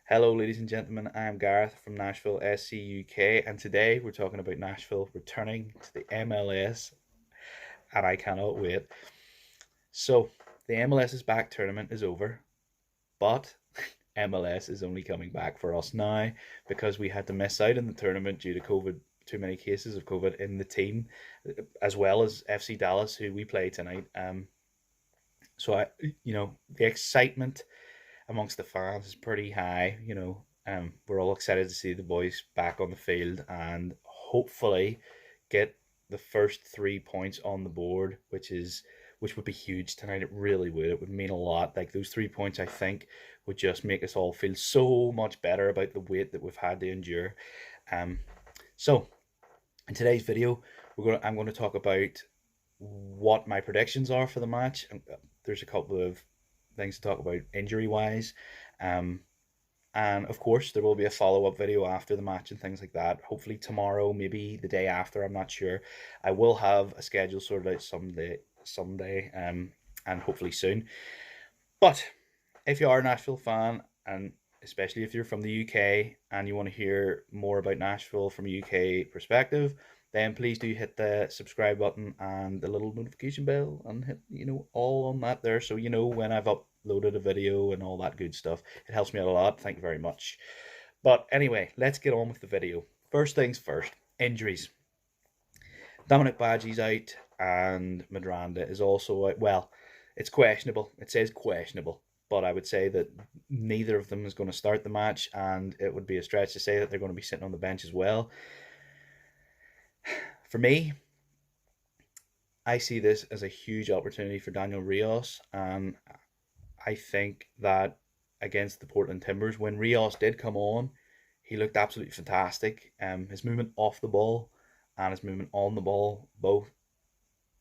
Hello, ladies and gentlemen. I am Gareth from Nashville, SC UK, and today we're talking about Nashville returning to the MLS, and I cannot wait. So, the MLS's back tournament is over, but MLS is only coming back for us now because we had to miss out in the tournament due to COVID, too many cases of COVID in the team, as well as FC Dallas, who we play tonight. So the excitement amongst the fans is pretty high. We're all excited to see the boys back on the field and hopefully get the first 3 points on the board, which would be huge tonight. It really would. It would mean a lot. Like those 3 points, I think, would just make us all feel so much better about the weight that we've had to endure. Um, so in today's video, I'm going to talk about what my predictions are for the match. There's a couple of things to talk about injury wise. Um, and of course, there will be a follow up video after the match and things like that. Hopefully, tomorrow, maybe the day after, I'm not sure. I will have a schedule sorted out someday, and hopefully soon. But if you are a Nashville fan, and especially if you're from the UK and you want to hear more about Nashville from a UK perspective, then please do hit the subscribe button and the little notification bell and hit, all on that there so you know when I've uploaded a video and all that good stuff. It helps me out a lot. Thank you very much. But anyway, let's get on with the video. First things first, injuries. Dominic Badgie's out and Madranda is also out. Well, it's questionable. It says questionable, but I would say that neither of them is going to start the match, and it would be a stretch to say that they're going to be sitting on the bench as well. For me, I see this as a huge opportunity for Daniel Rios, and I think that against the Portland Timbers, when Rios did come on, he looked absolutely fantastic. His movement off the ball and his movement on the ball, both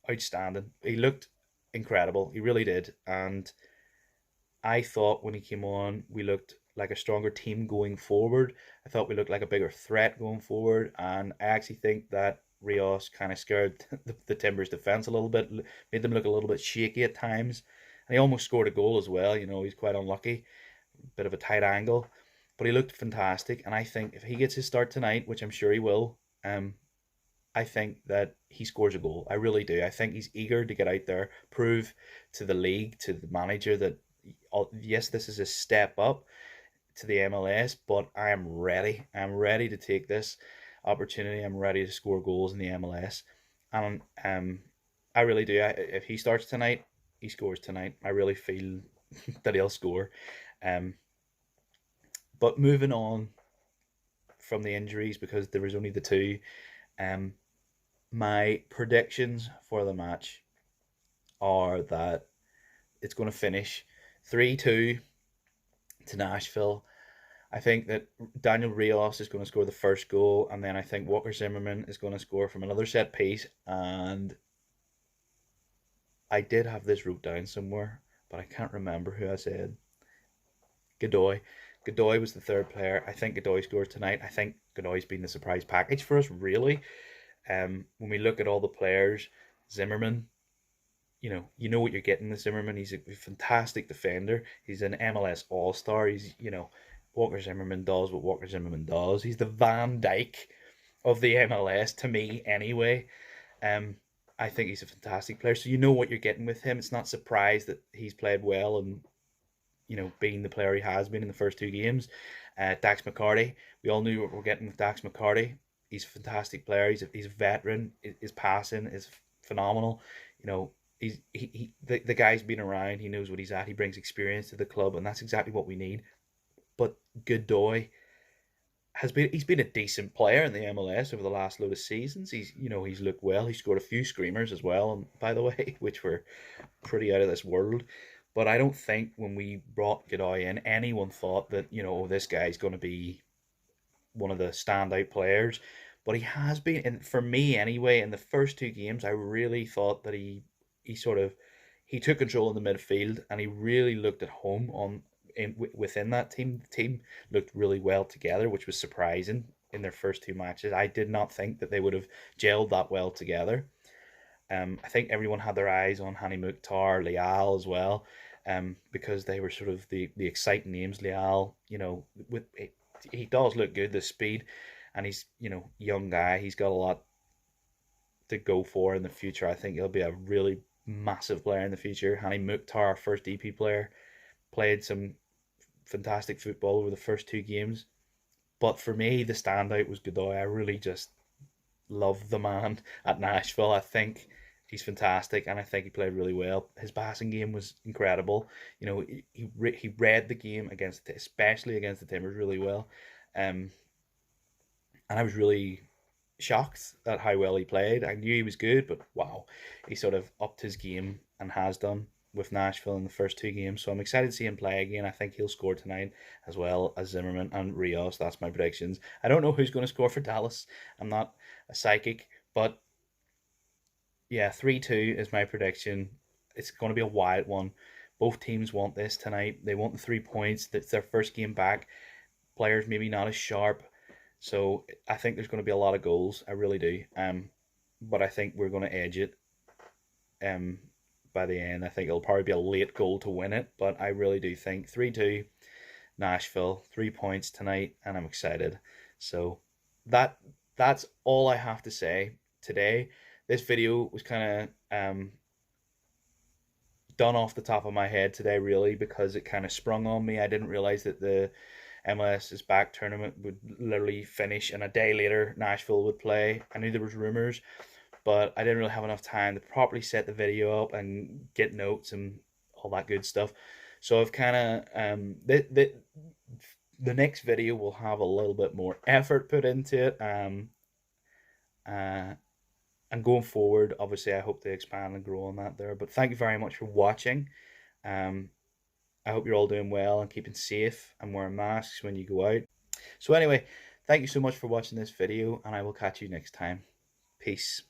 outstanding. He looked incredible. He really did. And I thought when he came on, we looked like a stronger team going forward. I thought we looked like a bigger threat going forward. And I actually think that Rios kind of scared the Timbers defense a little bit, made them look a little bit shaky at times. And he almost scored a goal as well. He's quite unlucky. Bit of a tight angle. But he looked fantastic. And I think if he gets his start tonight, which I'm sure he will, I think that he scores a goal. I really do. I think he's eager to get out there, prove to the league, to the manager that, yes, this is a step up to the MLS, but I am ready. I'm ready to take this opportunity. I'm ready to score goals in the MLS. And I really do. If he starts tonight, he scores tonight. I really feel that he'll score. Um, but moving on from the injuries, because there was only the two, um, my predictions for the match are that it's going to finish 3-2 to Nashville. I think that Daniel Rios is going to score the first goal, and then I think Walker Zimmerman is going to score from another set piece. And I did have this wrote down somewhere, but I can't remember who I said. Godoy. Godoy was the third player. I think Godoy scores tonight. I think Godoy's been the surprise package for us, really. When we look at all the players, Zimmerman, you know what you're getting with Zimmerman. He's a fantastic defender. He's an MLS All Star. Walker Zimmerman does what Walker Zimmerman does. He's the Van Dyke of the MLS to me, anyway. Um, I think he's a fantastic player. So you know what you're getting with him. It's not surprised that he's played well and being the player he has been in the first two games. Dax McCarty, we all knew what we're getting with Dax McCarty. He's a fantastic player. He's a veteran. His passing is phenomenal. The guy's been around. He knows what he's at. He brings experience to the club, and that's exactly what we need. But Godoy he's been a decent player in the MLS over the last load of seasons. He's looked well. He scored a few screamers as well, by the way, which were pretty out of this world. But I don't think when we brought Godoy in, anyone thought that this guy's going to be one of the standout players. But he has been, and for me anyway, in the first two games, I really thought that he took control in the midfield and he really looked at home within that team. The team looked really well together, which was surprising in their first two matches. I did not think that they would have gelled that well together. I think everyone had their eyes on Hani Mukhtar, Leal as well. because they were sort of the exciting names. Leal, with he does look good, the speed, and he's young guy. He's got a lot to go for in the future. I think he'll be a really massive player in the future. Hani Mukhtar, first DP player, played some fantastic football over the first two games. But for me, the standout was Godoy. I really just love the man at Nashville. I think he's fantastic, and I think he played really well. His passing game was incredible. He read the game especially against the Timbers, really well. Um, and I was really shocked at how well he played. I knew he was good, but wow, he sort of upped his game and has done with Nashville in the first two games. So I'm excited to see him play again. I think he'll score tonight as well as Zimmerman and Rios. That's my predictions. I don't know who's going to score for Dallas. I'm not a psychic, but yeah, 3-2 is my prediction. It's going to be a wild one. Both teams want this tonight. They want the 3 points. It's their first game back. Players maybe not as sharp. So I think there's going to be a lot of goals. I really do. But I think we're going to edge it. Um, by the end, I think it'll probably be a late goal to win it. But I really do think 3-2 Nashville, 3 points tonight, and I'm excited. So that that's all I have to say today. This video was kind of done off the top of my head today, really, because it kind of sprung on me. I didn't realize that the MLS's back tournament would literally finish, and a day later Nashville would play. I knew there was rumors, but I didn't really have enough time to properly set the video up and get notes and all that good stuff. So I've kind of the next video will have a little bit more effort put into it. Uh, and going forward, obviously, I hope to expand and grow on that there. But thank you very much for watching. Um, I hope you're all doing well and keeping safe and wearing masks when you go out. So anyway, thank you so much for watching this video, and I will catch you next time. Peace.